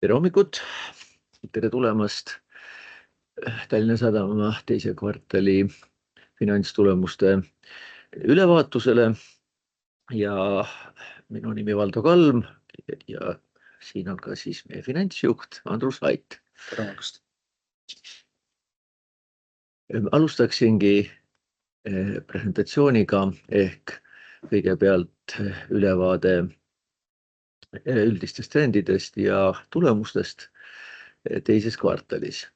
Tere hommikut, tere tulemast Tallinna Sadama teise kvartali finantstulemuste ülevaatusele ja minu nimi Valdo Kalm ja siin on ka siis meie finantsjuht Andrus Ait. Tere hommikust. Alustaksingi presentatsiooniga ehk kõigepealt ülevaade üldistest trendidest ja tulemustest teises kvartalis.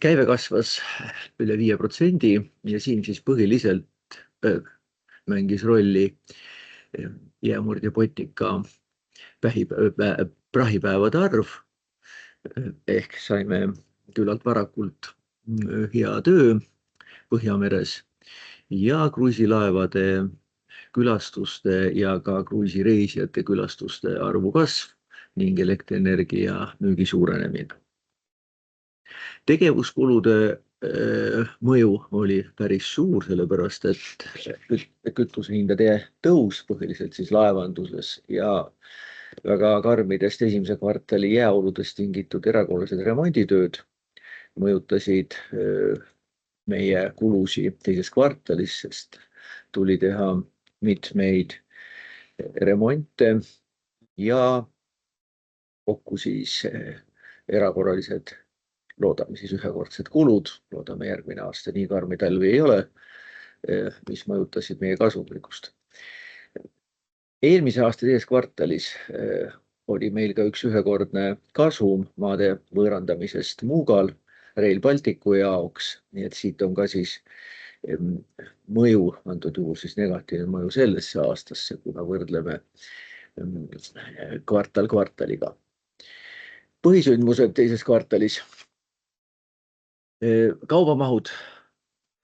Käive kasvas üle 5% ja siin siis põhiliselt mängis rolli jäämurdja Botnica prahipäevade arv ehk saime küllalt varakult hea töö Põhjameres ja kruiisilaevade külastuste ja ka kruiisireisijate külastuste arvu kasv ning elektrienergia müügi suurenemine. Tegevuskulude mõju oli päris suur, sellepärast et kütusehindade tõus põhiliselt siis laevanduses ja väga karmidest esimese kvartali jääoludest tingitud erakorralised remonditööd mõjutasid meie kulusid teises kvartalis, sest tuli teha mitmeid remonte ja kokku siis erakorralised, loodame siis ühekordsed kulud, loodame järgmine aasta nii karmi talvi ei ole, mis mõjutasid meie kasumlikkust. Eelmise aasta teises kvartalis oli meil ka üks ühekordne kasum maade võõrandamisest Muugal Rail Balticu jaoks, nii et siit on ka siis mõju, antud juhul siis negatiivne mõju sellesse aastasse, kui me võrdleme kvartal kvartaliga. Põhisündmused teises kvartalis. Kaubamahud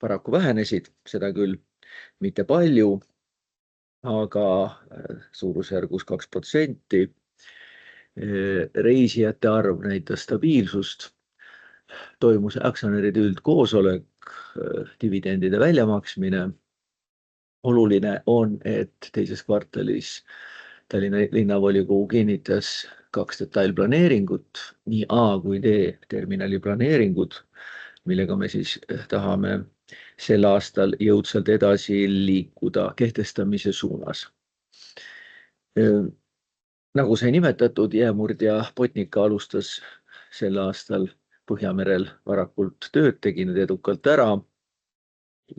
paraku vähenesid, seda küll mitte palju, aga suurusjärgus 2%. Reisijate arv näitas stabiilsust. Toimus aktsionäride üldkoosolek, dividendide väljamaksmine. Oluline on, et teises kvartalis Tallinna linnavolikogu kinnitas 2 detailplaneeringut, nii A kui D terminali planeeringud, millega me siis tahame sel aastal jõudsalt edasi liikuda kehtestamise suunas. Nagu sai nimetatud, jäämurdja Botnica alustas sel aastal Põhjamerel varakult tööd, tegi need edukalt ära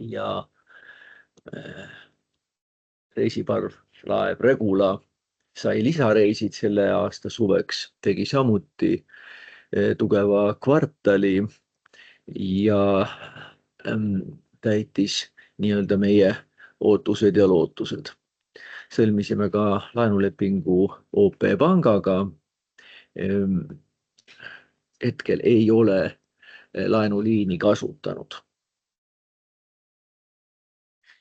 ja reisiparvlaev Regula sai lisareisid selle aasta suveks, tegi samuti tugeva kvartali ja täitis nii-öelda meie ootused ja lootused. Sõlmisime ka laenulepingu OP pangaga. Hetkel ei ole laenuliini kasutanud.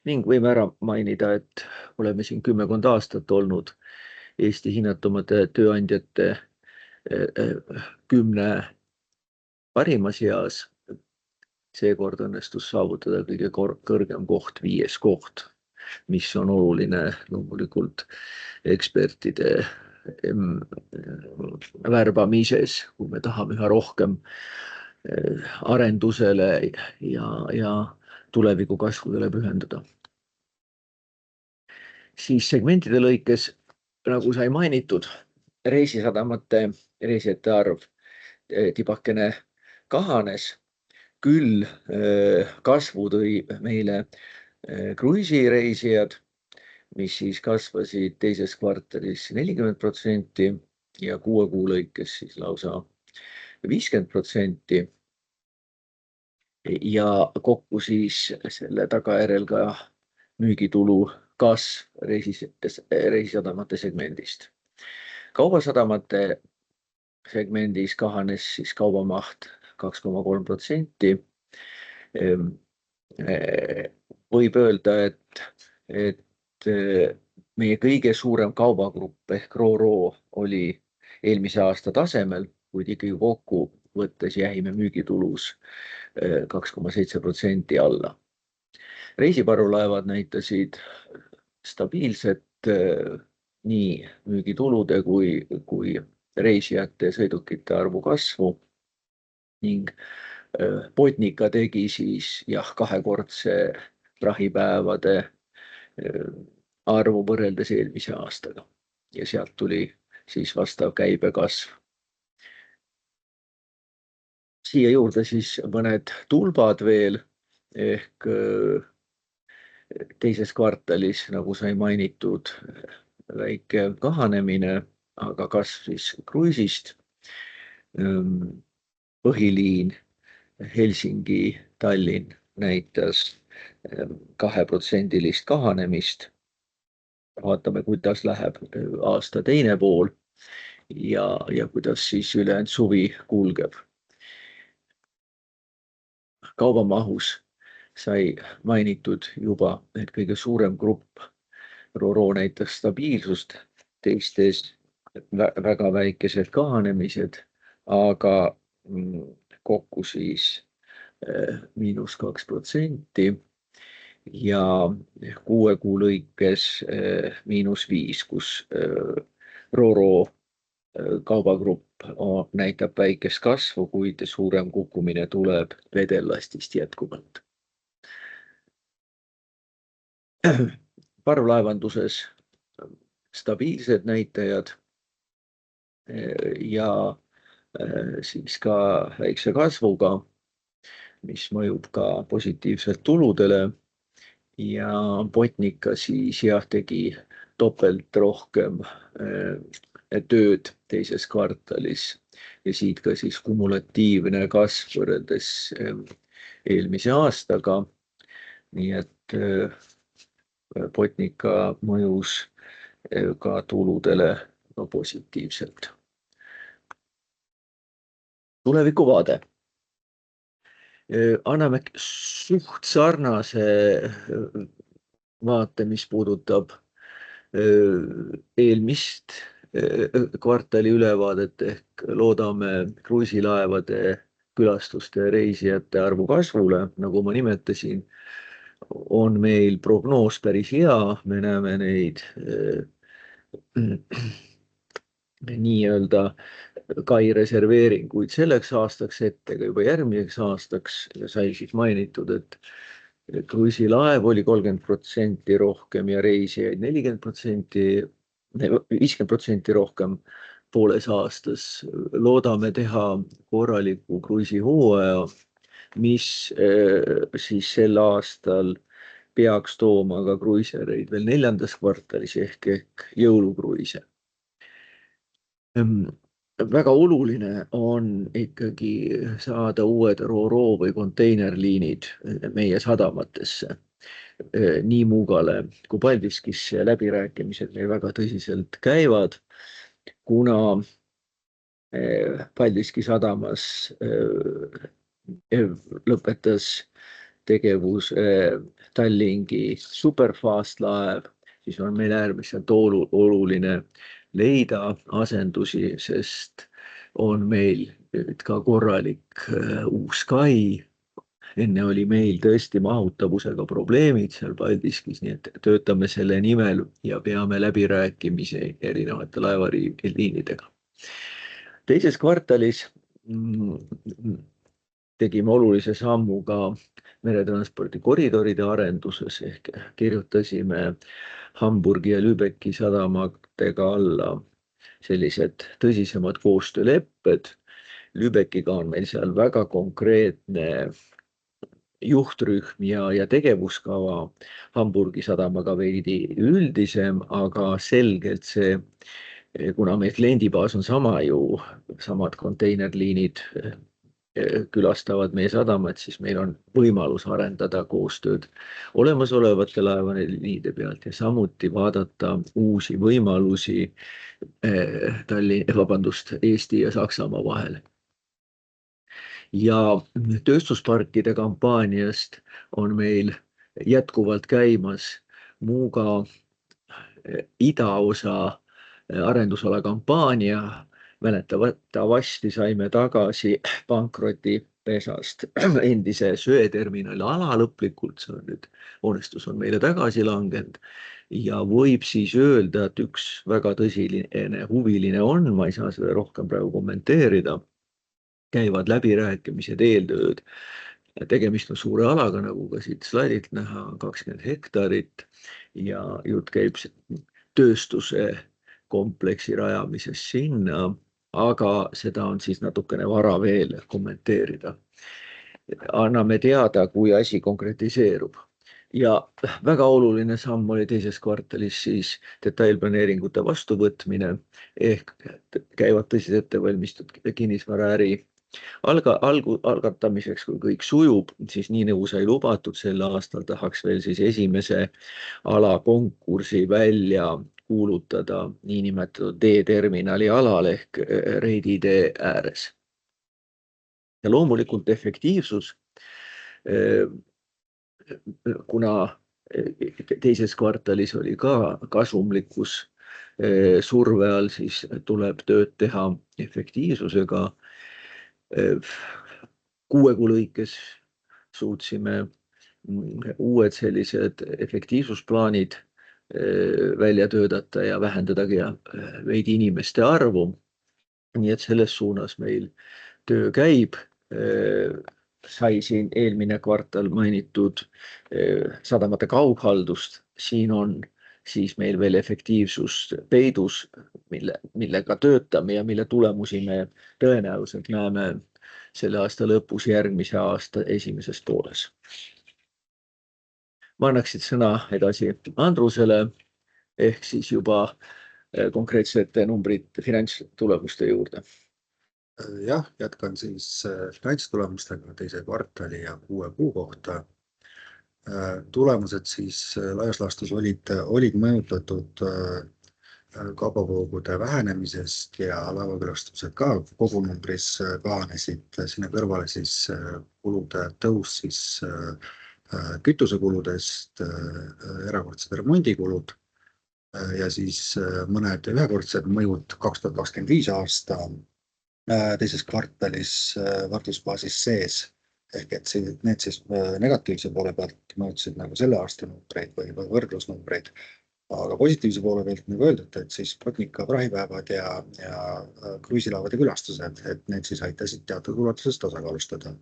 Ning võime ära mainida, et oleme siin 10 aastat olnud Eesti hinnatumate tööandjate 10 parimas seas. Seekord õnnestus saavutada kõige kõrgem koht, 5. koht, mis on oluline loomulikult ekspertide värbamises, kui me tahame üha rohkem arendusele ja tuleviku kasvudele pühenduda. Siis segmentide lõikes, nagu sai mainitud, reisisadamate reisijate arv tibakene kahanes, küll kasvu tõi meile kruiisireisijad, mis siis kasvasid teises kvartalis 40% ja 6 kuu lõikes siis lausa 50%. Ja kokku siis selle tagajärjel ka müügitulu kasv reisisadamate segmendist. Kaubasadamate segmendis kahanes siis kaubamaht 2,3%. Võib öelda, et meie kõige suurem kaubagrupp ehk Ro-Ro oli eelmise aasta tasemel, kuid ikkagi kokku võttes jäime müügitulus 2,7% alla. Reisiparvlaevad näitasid stabiilset nii müügitulude kui reisijate ja sõidukite arvu kasvu ning Botnica tegi siis kahekordse prahipäevade arvu võrreldes eelmise aastaga ja sealt tuli siis vastav käibekasv. Siia juurde siis mõned tulbad veel ehk teises kvartalis, nagu sai mainitud, väike kahanemine, aga kasv siis kruiisist. Põhiliin Helsingi-Tallinn näitas 2% kahanemist. Vaatame, kuidas läheb aasta teine pool ja kuidas siis ülejäänud suvi kulgeb. Kaubamahus sai mainitud juba, et kõige suurem grupp RoRo näitas stabiilsust, teistes väga väikesed kahanemised, aga kokku siis -2% ja 6 kuu lõikes -5, kus RoRo kaubagrupp näitab väikest kasvu, kuid suurem kukkumine tuleb vedellastist jätkuvalt. Parvlaevanduses stabiilsed näitajad ja siis ka väikse kasvuga, mis mõjub ka positiivselt tuludele ja Botnica siis tegi topelt rohkem tööd teises kvartalis ja siit ka siis kumulatiivne kasv võrreldes eelmise aastaga. Nii et Botnica mõjus ka tuludele positiivselt. Tulevikuvaade. Anname suht sarnase vaate, mis puudutab eelmist kvartali ülevaadet ehk loodame kruiisilaevade külastuste ja reisijate arvu kasvule. Nagu ma nimetasin, on meil prognoos päris hea, me näeme neid nii-öelda kai reserveeringuid selleks aastaks ette, juba järgmiseks aastaks ja sai siis mainitud, et kruiisilaev oli 30% rohkem ja reisijaid 50% rohkem pooles aastas. Loodame teha korraliku kruiisihooaja, mis siis sel aastal peaks tooma ka kruiisereid veel 4. kvartalis ehk jõulukruiise. Väga oluline on ikkagi saada uued RoRo või konteinerliinid meie sadamatesse. Nii Muugale kui Paldiskisse läbirääkimised meil väga tõsiselt käivad, kuna Paldiski sadamas lõpetas tegevus Tallinki Superfast laev, siis on meil äärmiselt oluline leida asendusi, sest on meil nüüd ka korralik uus kai. Enne oli meil tõesti mahutavusega probleemid seal Paldiskis, nii et töötame selle nimel ja peame läbirääkimisi erinevate laevaliinidega. Teises kvartalis tegime olulise sammu ka meretranspordi koridoride arenduses ehk kirjutasime Hamburgi ja Lübecki sadamatega alla sellised tõsisemad koostöölepped. Lübeckiga on meil seal väga konkreetne juhtrühm ja tegevuskava, Hamburgi sadamaga veidi üldisem, aga selgelt see, kuna meil kliendibaas on sama ju, samad konteinerliinid külastavad meie sadamat, siis meil on võimalus arendada koostööd olemasolevate laevaliinide pealt ja samuti vaadata uusi võimalusi Eesti ja Saksamaa vahel. Ja tööstusparkide kampaaniast on meil jätkuvalt käimas Muuga idaosa arendusala kampaania. Mäletavasti saime tagasi pankroti pesast endise söeterminali ala lõplikult, see on nüüd, hoonestus on meile tagasi langenud ja võib siis öelda, et üks väga tõsiline huviline on, ma ei saa seda rohkem praegu kommenteerida, käivad läbirääkimised, eeltööd. Tegemist on suure alaga, nagu ka siit slaidilt näha, 20 hektarit ja jutt käib tööstuse kompleksi rajamisest sinna, aga seda on siis natukene vara veel kommenteerida. Anname teada, kui asi konkretiseerub. Ja väga oluline samm oli teises kvartalis siis detailplaneeringute vastuvõtmine ehk käivad tõsised ettevalmistud kinnisvaraäri algatamiseks, kui kõik sujub, siis nii nagu sai lubatud, sel aastal tahaks veel siis esimese alakonkursi välja kuulutada niinimetatud D-terminali alal ehk Reidi tee ääres. Ja loomulikult efektiivsus, kuna teises kvartalis oli ka kasumlikkus surve all, siis tuleb tööd teha efektiivsusega. 6 kuu lõikes suutsime uued sellised efektiivsusplaanid välja töötada ja vähendadagi veidi inimeste arvu. Nii et selles suunas meil töö käib. Sai siin eelmine kvartal mainitud sadamate kaughaldust. Siin on siis meil veel efektiivsus peidus, millega töötame ja mille tulemusi me tõenäoliselt näeme selle aasta lõpus, järgmise aasta esimeses pooles. Ma annaksin sõna edasi Andrusele ehk siis juba konkreetsete numbrite finantstulemuste juurde. Jah, jätkan siis finantstulemustega teise kvartali ja 6 kuu kohta. Tulemused siis laias laastus olid mõjutatud kaubavoogude vähenemisest ja laevakülastused ka kogunumbris kahanesid. Sinna kõrvale siis kulude tõus siis kütusekuludest, erakordsed remondikulud ja siis mõned ühekordsed mõjud 2025 aasta teises kvartalis võrdlusbaasis sees, ehk et need siis negatiivse poole pealt mõjutasid nagu selle aasta numbreid või võrdlusnumbreid, aga positiivse poole pealt nagu öeldud, et siis Botnica prahipäevad ja kruiisilaevade külastused, et need siis aitasid teatud ulatuses tasakaalustada.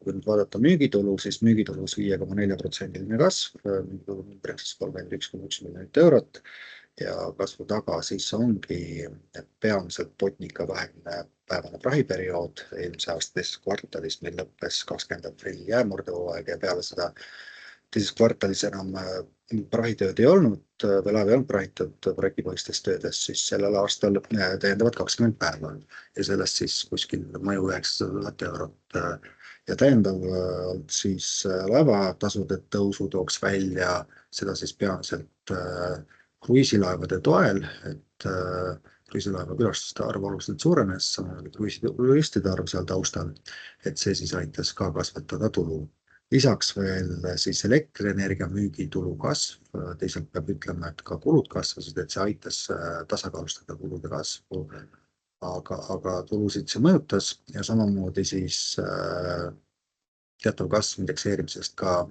Kui nüüd vaadata müügitulu, siis müügitulus 5,4% kasv, numbriks 31,1 miljonit eurot ja kasvu taga siis ongi peamiselt Botnica 20-päevane prahiperiood eelmise aasta teises kvartalis, meil lõppes 20. aprilli jäämurdehooaeg ja peale seda teises kvartalis enam prahitööd ei olnud, laev ei olnud prahitud projektipõhistes töödes, siis sellel aastal täiendavad 20 päeva ja sellest siis kuskil mõju 900 000 eurot ja täiendav siis laevatasude tõusu tooks välja seda siis peamiselt kruiisilaevade toel, et kruiisilaeva külastuste arv oluliselt suurenes, samamoodi kruiisituristide arv seal taustal, et see siis aitas ka kasvatada tulu. Lisaks veel siis elektrienergia müügitulu kasv, teisalt peab ütlema, et ka kulud kasvasid, et see aitas tasakaalustada kulude kasvu, aga tulusid see mõjutas ja samamoodi siis teatav kasv indekseerimisest ka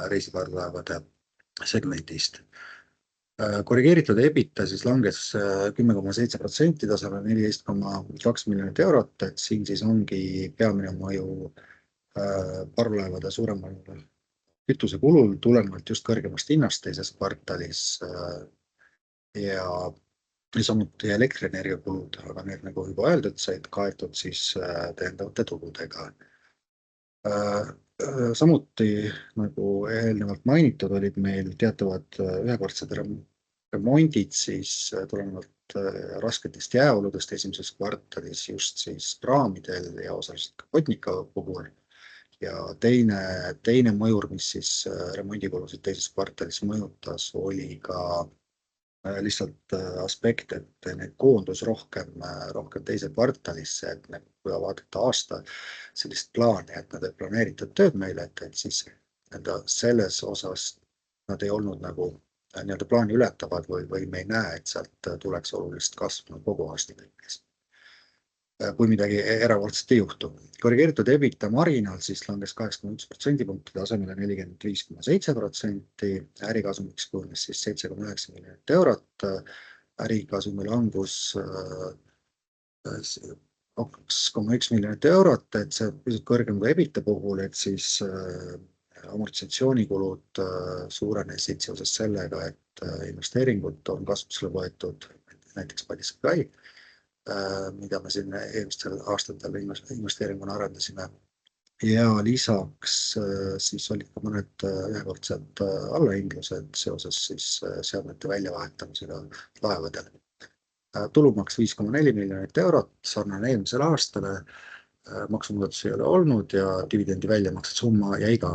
reisiparvlaevade segmentist. Korrigeeritud EBITDA siis langes 10,7% tasale 14,2 miljonit eurot, et siin siis ongi peamine mõju parvlaevade suuremal kütusekulul tulenevalt just kõrgemast hinnast teises kvartalis ja samuti elektrienergia kulud, aga need nagu juba öeldud, said kaetud siis täiendavate tuludega. Samuti, nagu eelnevalt mainitud, olid meil teatavad ühekordsed remondid siis tulenevalt rasketest jääoludest esimeses kvartalis just siis praamidel ja osaliselt ka Botnica puhul. Ja teine mõjur, mis siis remondikulusid teises kvartalis mõjutas, oli ka lihtsalt aspekt, et need koondus rohkem teise kvartalisse, et kui vaadata aasta sellist plaani, et nad ei planeeritud tööd meile, et siis selles osas nad ei olnud nagu nii-öelda plaani ületavad või me ei näe, et sealt tuleks olulist kasvu kogu aasta lõikes. kui midagi erakordselt ei juhtu. Korrigeeritud EBITDA marginaal siis langes 8,1% tasemele 45,7%, ärikasumiks kujunes siis 7,9 miljonit eurot, ärikasumi langus 2,1 miljonit eurot, et see pisut kõrgem kui EBITDA puhul, et siis amortisatsioonikulud suurenesid seoses sellega, et investeeringud on kasutusele võetud, näiteks Paldiski, mida me siin eelmistel aastatel investeeringuna arendasime. Ja lisaks siis olid ka mõned ühekordsed allahindlused seoses siis seadmete väljavahetamisega laevadel. Tulumaks 5,4 miljonit eurot, sarnane eelmisele aastale, maksumuudatusi ei ole olnud ja dividendi väljamaksed summa jäi ka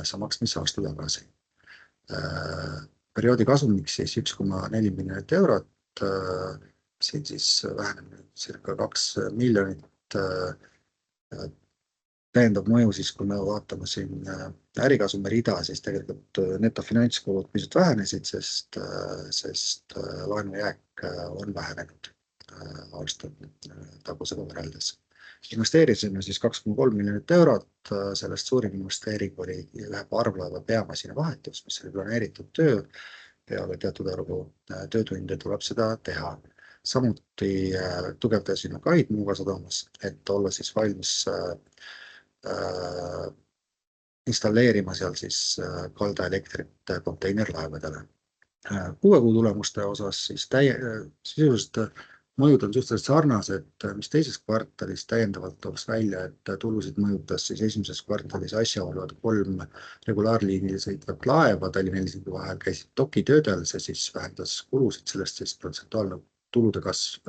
samaks, mis aasta tagasi. Perioodi kasumiks siis 1,4 miljonit eurot, siin siis vähenemine circa 2 miljonit. Täiendav mõju siis, kui me vaatame siin ärikasumi rida, siis tegelikult netofinantskulud pisut vähenesid, sest laenujääk on vähenenud aasta tagusega võrreldes. Investeerisime siis 2,3 miljonit eurot, sellest suurim investeering oli ühe parvlaeva peamasina vahetus, mis oli planeeritud töö, peale teatud arvu töötunde tuleb seda teha. Samuti tugevdasime kaid Muuga sadamas, et olla siis valmis installeerima seal siis kaldaelektrit konteinerlaevadele. 6 kuu tulemuste osas siis sisuliselt mõjud on suhteliselt sarnased, mis teises kvartalis täiendavalt tooks välja, et tulusid mõjutas siis esimeses kvartalis asjaolu, et 3 regulaarliinil sõitvat laeva Tallinna-Helsingi vahel käisid dokitöödel, see siis vähendas kulusid, sellest siis protsentuaalne tulude kasv,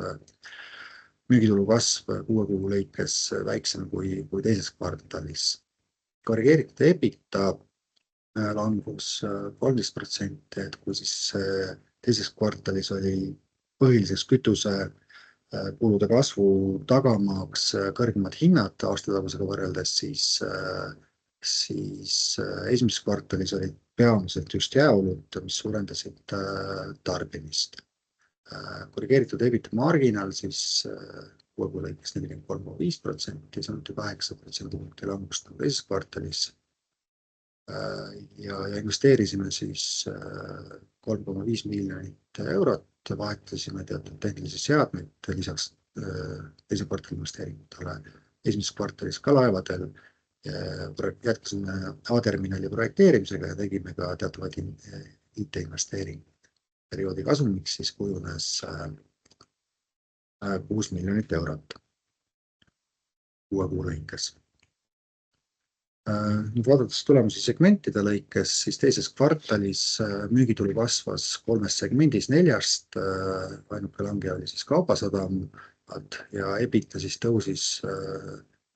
müügitulu kasv 6 kuu lõikes väiksem kui teises kvartalis. Korrigeeritud EBITDA langus 13%, et kui siis teises kvartalis oli põhiliseks kütuse kulude kasvu tagamaaks kõrgemad hinnad aastatagusega võrreldes, siis esimeses kvartalis olid peamiselt just jääolud, mis suurendasid tarbimist. Korrigeeritud EBITDA marginaal siis 6 kuu lõikes 43,5%, samuti 8% langust teises kvartalis. Ja investeerisime siis 3,5 miljonit eurot, vahetasime teatud tehnilisi seadmeid lisaks teise kvartali investeeringutele. Esimeses kvartalis ka laevadel jätkasime A-terminali projekteerimisega ja tegime ka teatavaid IT-investeeringuid. Perioodi kasumiks siis kujunes 6 miljonit eurot 6 kuu lõikes. Nüüd vaadates tulemusi segmentide lõikes, siis teises kvartalis müügitulu kasvas 3 segmendis 4-st, ainuke langija oli siis kaubasadamad ja EBITDA siis tõusis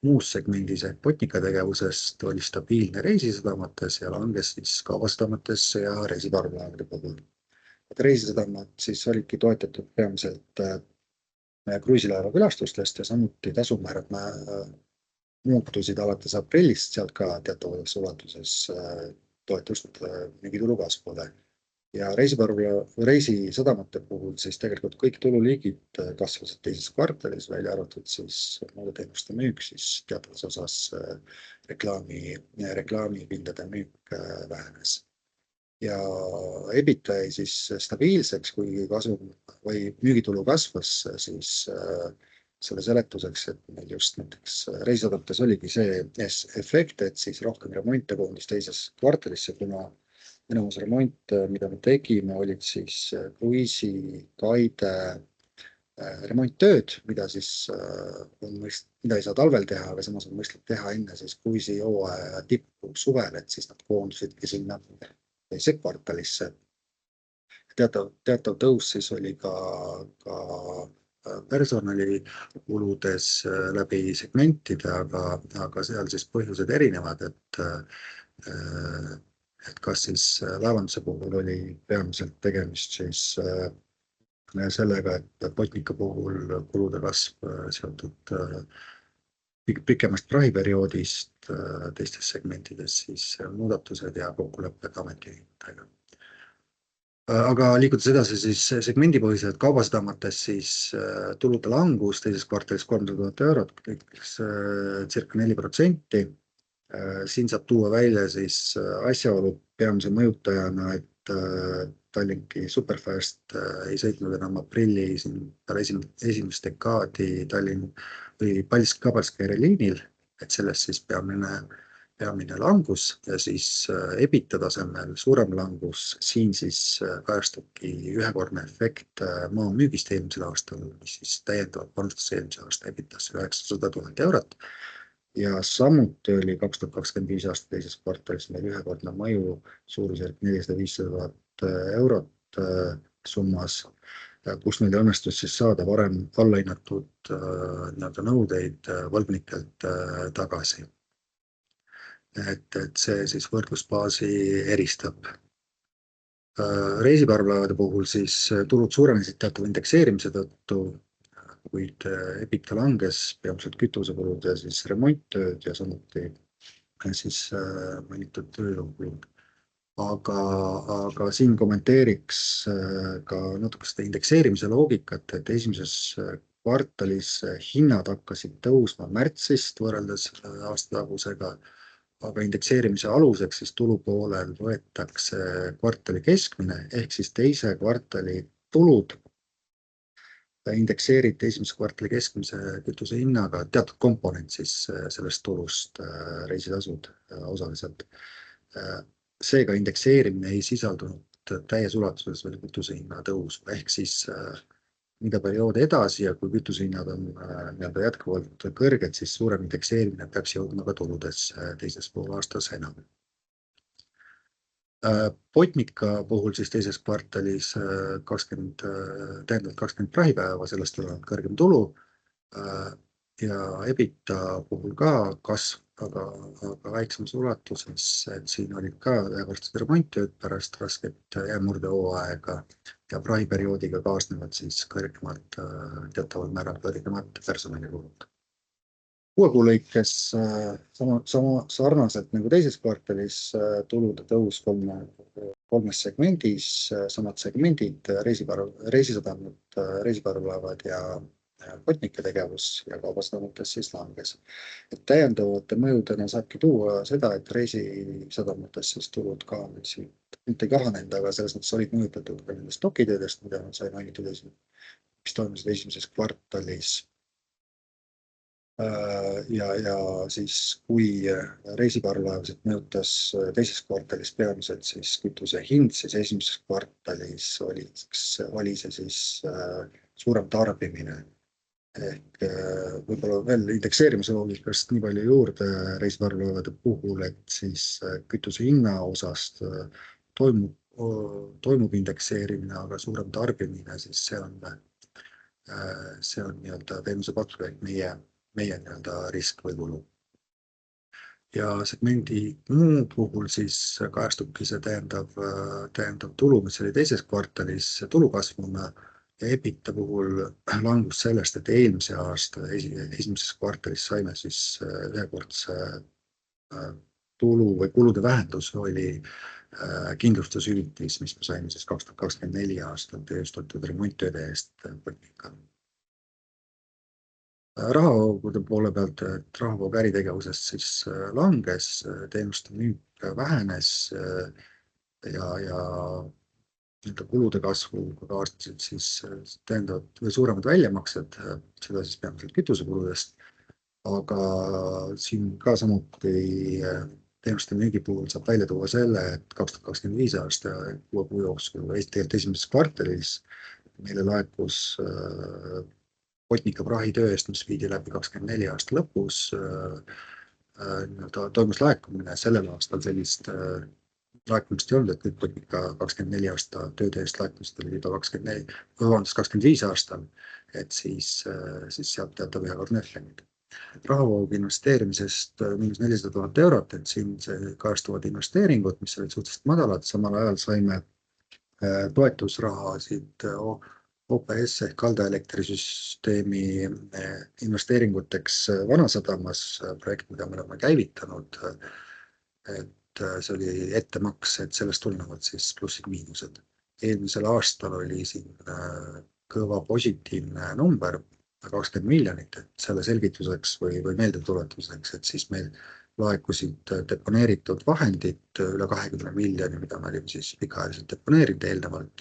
muus segmendis ehk Botnica tegevusest, oli stabiilne reisisadamates ja langes siis kaubasadamates ja reisiparvlaevade puhul. Reisisadamad siis olidki toetatud peamiselt kruiisilaeva külastustest ja samuti tasumäärad muutusid alates aprillist, sealt ka teatavas ulatuses toetust müügitulu kasvule. Ja reisisadamate puhul siis tegelikult kõik tululiigid kasvasid teises kvartalis, välja arvatud siis moodeteenuste müük, siis teatavas osas reklaamipindade müük vähenes. Ja EBITDA jäi siis stabiilseks, kui kasum või müügitulu kasvas, siis selle seletuseks, et meil just näiteks reisisadamates oligi see efekt, et siis rohkem remonte koondis teises kvartalisse, kuna enamus remonte, mida me tegime, olid siis kruiisikaide remonttööd, mida siis mida ei saa talvel teha, aga samas on mõistlik teha enne siis kruiisihooaja tippu suvel, et siis nad koondusidki sinna teise kvartalisse. Teatav tõus siis oli ka personalikuludes läbi segmentide, aga seal siis põhjused erinevad, et kas siis laevanduse puhul oli peamiselt tegemist siis sellega, et Botnica puhul kulude kasv seotud pikemast prahiperioodist, teistes segmentides siis muudatused ja kokkulepped ametiühingutega. Aga liikudes edasi siis segmendipõhiselt kaubasadamates, siis tulude langus teises kvartalis 300 000 eurot, circa 4%. Siin saab tuua välja siis asjaolu peamise mõjutajana, et Tallinki Superfast ei sõitnud enam aprilli peale esimest dekaadi Tallinn või Paldiski-Kabalski liinil, et sellest siis peamine langus ja siis EBITDA tasemel suurem langus, siin siis kajastubki ühekordne efekt maa müügist eelmisel aastal, mis siis täiendavalt panustas eelmise aasta EBITDA-sse 900 000 eurot. Ja samuti oli 2025 aasta teises kvartalis meil ühekordne mõju suurusjärk 400-500 000 eurot summas, kus meil õnnestus siis saada varem allahinnatud nõudeid võlgnikelt tagasi. Et see siis võrdlusbaasi eristab. Reisiparvlaevade puhul siis tulud suurenesid teatav indekseerimise tõttu, kuid EBITDA langes peamiselt kütusekulud ja siis remonttööd ja samuti siis mainitud tööjõukulud. Aga siin kommenteeriks ka natuke seda indekseerimise loogikat, et esimeses kvartalis hinnad hakkasid tõusma märtsist võrreldes aastatagusega, aga indekseerimise aluseks siis tulupoolel võetakse kvartali keskmine ehk siis teise kvartali tulud indekseeriti esimese kvartali keskmise kütuse hinnaga, teatud komponent siis sellest tulust, reisitasud osaliselt. Seega indekseerimine ei sisaldunud täies ulatuses veel kütuse hinna tõusu, ehk siis mida periood edasi ja kui kütuse hinnad on jätkuvalt kõrged, siis suurem indekseerimine peaks jõudma ka tuludesse teises poolaastas enam. Botnica puhul siis teises kvartalis 20 prahipäeva, sellest tulenevalt kõrgem tulu ja EBITDA puhul ka kasv, aga väiksemas ulatuses, et siin olid ka ühekordsed remonttööd pärast rasket jäämurdehooaega ja prahiperioodiga kaasnevad siis teataval määral kõrgemad personalikulud. Uue kuu lõikes sama sarnaselt nagu teises kvartalis tulude tõus kolmes segmendis, samad segmendid, reisisadamad, reisiparvlaevad ja Botnica tegevus ja kaubasadamates siis langes. Et täiendavate mõjudena saabki tuua seda, et reisisadamates siis tulud ka mitte ei kahanenud, aga selles mõttes olid mõjutatud ka nendest dokitöödest, mida sai mainitud mis toimusid esimeses kvartalis. Ja siis kui reisiparvlaevasid mõjutas teises kvartalis peamiselt siis kütuse hind, siis esimeses kvartalis oli see siis suurem tarbimine. Ehk võib-olla veel indekseerimise loogikast nii palju juurde reisiparvlaevade puhul, et siis kütuse hinna osast toimub indekseerimine, aga suurem tarbimine, siis see on nii-öelda teenuse pakkuja, meie risk või kulu. Ja segmendi muu puhul siis kajastubki see täiendav tulu, mis oli teises kvartalis tulukasvuna ja EBITDA puhul langus sellest, et eelmise aasta esimeses kvartalis saime siis ühekordse tulu või kulude vähendus oli kindlustushüvitis, mis me saime siis 2024 aastal teostatud remonttööde eest Botnica. Rahavoogude poole pealt, et rahavoog äritegevusest siis langes, teenuste müük vähenes ja kulude kasvuga kaasnesid siis täiendavad või suuremad väljamaksed, seda siis peamiselt kütusekuludest, aga siin ka samuti teenuste müügi puhul saab välja tuua selle, et 2025 aasta 6 kuu jooksul, tegelikult esimeses kvartalis meile laekus Botnica prahitöö eest, mis viidi läbi 24 aasta lõpus, toimus laekumine, sellel aastal sellist laekumist ei olnud, et kõik Botnica 24 aasta tööde eest laekumised oli juba 25 aastal, et siis sealt teatav ühekordne efekt. Rahavoog investeerimisest -400 000 eurot, et siin kajastuvad investeeringud, mis olid suhteliselt madalad, samal ajal saime toetusrahasid OPS ehk kaldaelektrisüsteemi investeeringuteks Vanasadamas projekt, mida me oleme käivitanud, et see oli ettemaks, et sellest tulenevad siis plussid-miinused. eelmisel aastal oli siin kõva positiivne number, 20 miljonit, et selle selgituseks või meeldetuletuseks, et siis meil laekusid deponeeritud vahendid üle 20 miljoni, mida me olime siis pikaajaliselt deponeerinud eelnevalt.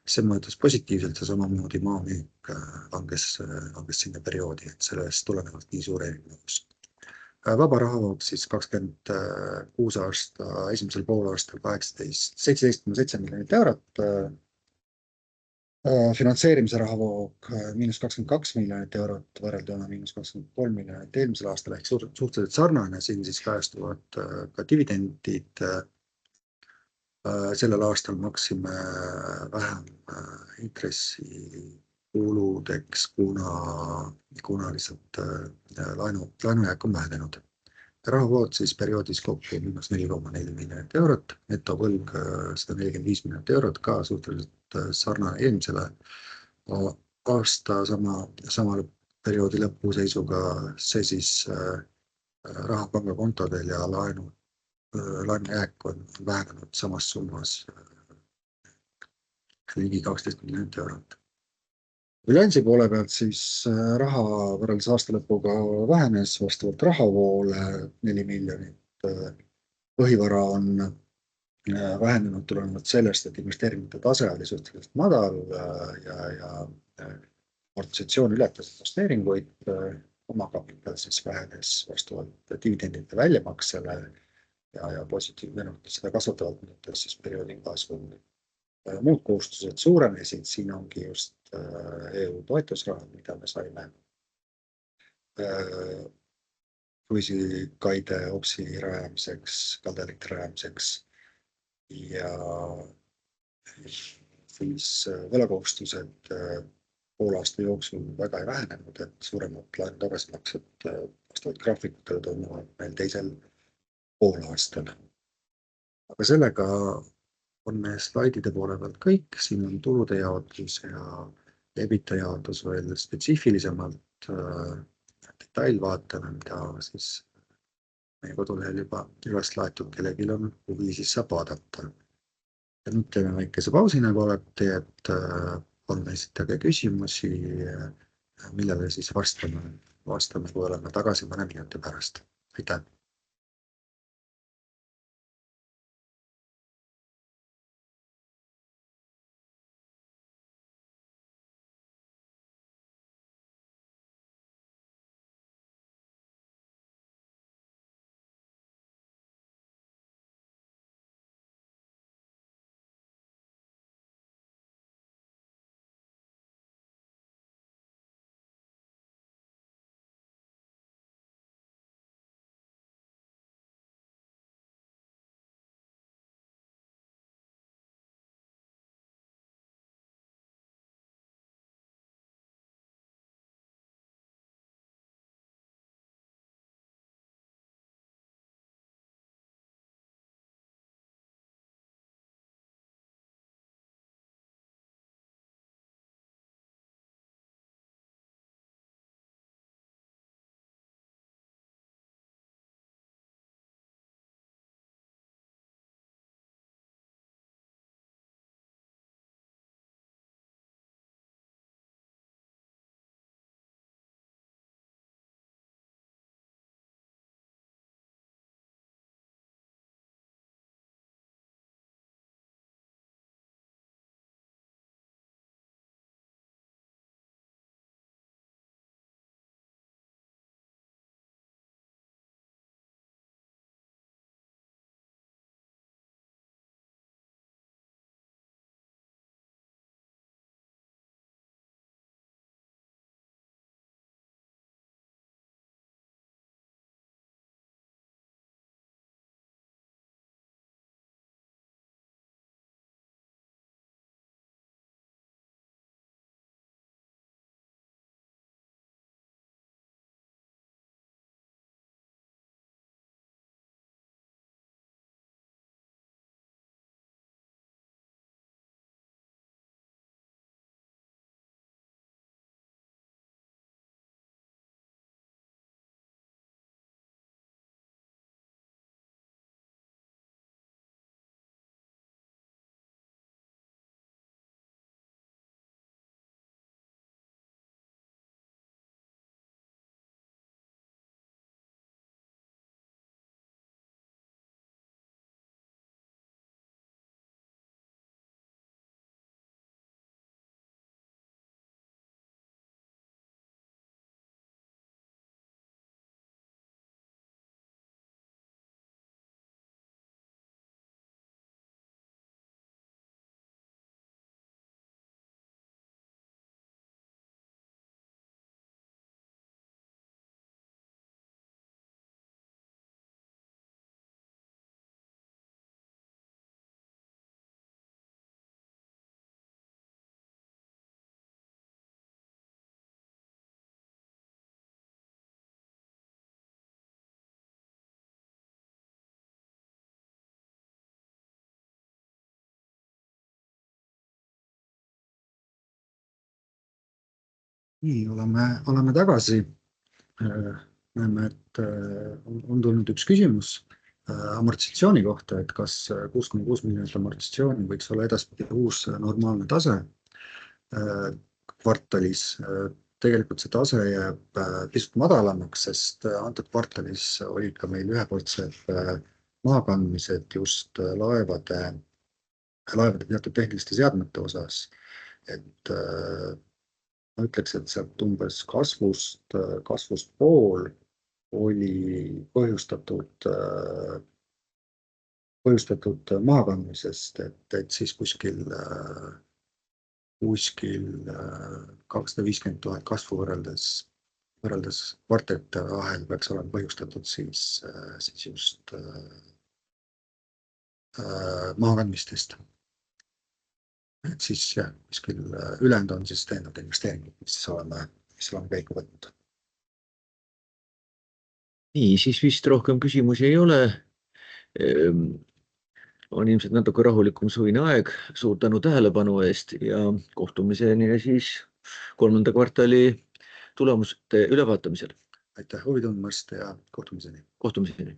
See mõjutas positiivselt ja samamoodi maamüük langes sinna perioodi, et sellest tulenevalt nii suur erinevus. Vaba rahavoog siis 26 aasta esimesel poolaastal 17,7 miljonit eurot. Finantseerimise rahavoog -22 miljonit eurot võrrelduna -23 miljonit eelmisel aastal ehk suhteliselt sarnane, siin siis kajastuvad ka dividendid. Sellel aastal maksime vähem intressikuludeks, kuna lihtsalt laenujääk on vähenenud. Rahavood siis perioodis kokku -4,4 miljonit eurot, netovõlg 145 miljonit eurot, ka suhteliselt sarnane eelmisele aasta sama perioodi lõpu seisuga, see siis raha pangakontodel ja laenujääk on vähenenud samas summas ligi 12 miljonit eurot. Bilansi poole pealt siis raha võrreldes aasta lõpuga vähenes vastavalt rahavoole 4 miljonit. Põhivara on vähenenud tulenevalt sellest, et investeeringute tase oli suhteliselt madal ja amortisatsioon ületas investeeringuid, omakapital siis vähenes vastavalt dividendide väljamaksele ja positiivne, seda kasvatavalt mõttes siis perioodi kasvu. Muud kohustused suurenesid, siin ongi just EU toetusraha, mida me saime kruiisikaide OPS-i rajamiseks, kaldaelektri rajamiseks ja siis võlakohustused poolaasta jooksul väga ei vähenenud, et suuremad laenu tagasimaksed vastavalt graafikutele toimuvad meil teisel poolaastal. Aga sellega on meie slaidide poole pealt kõik, siin on tulude jaotus ja EBITDA jaotus veel spetsiifilisemalt detailvaatena, mida siis meie kodulehel juba üles laetud, kellelgi on huvi, siis saab vaadata. Ja nüüd teeme väikese pausi nagu alati, et palun esitage küsimusi, millele siis vastame, kui oleme tagasi mõne minuti pärast. Aitäh! nii, oleme tagasi. Näeme, et on tulnud üks küsimus amortisatsiooni kohta, et kas 6,6 miljonit amortisatsiooni võiks olla edaspidi uus normaalne tase kvartalis. Tegelikult see tase jääb pisut madalamaks, sest antud kvartalis olid ka meil ühekordsed maakandmised just laevade teatud tehniliste seadmete osas. Et ma ütleks, et sealt umbes kasvust pool oli põhjustatud maakandmisest, et siis kuskil 250 000 kasvu võrreldes kvartalite vahel peaks olema põhjustatud siis just maakandmistest. Et siis jah, kuskil ülejäänud on siis täiendavad investeeringud, mis oleme käiku võtnud. Nii, siis vist rohkem küsimusi ei ole. On ilmselt natuke rahulikum suvine aeg. Suur tänu tähelepanu eest ja kohtumiseni siis 3. kvartali tulemuste ülevaatamisel. Aitäh huvi tundmast ja kohtumiseni.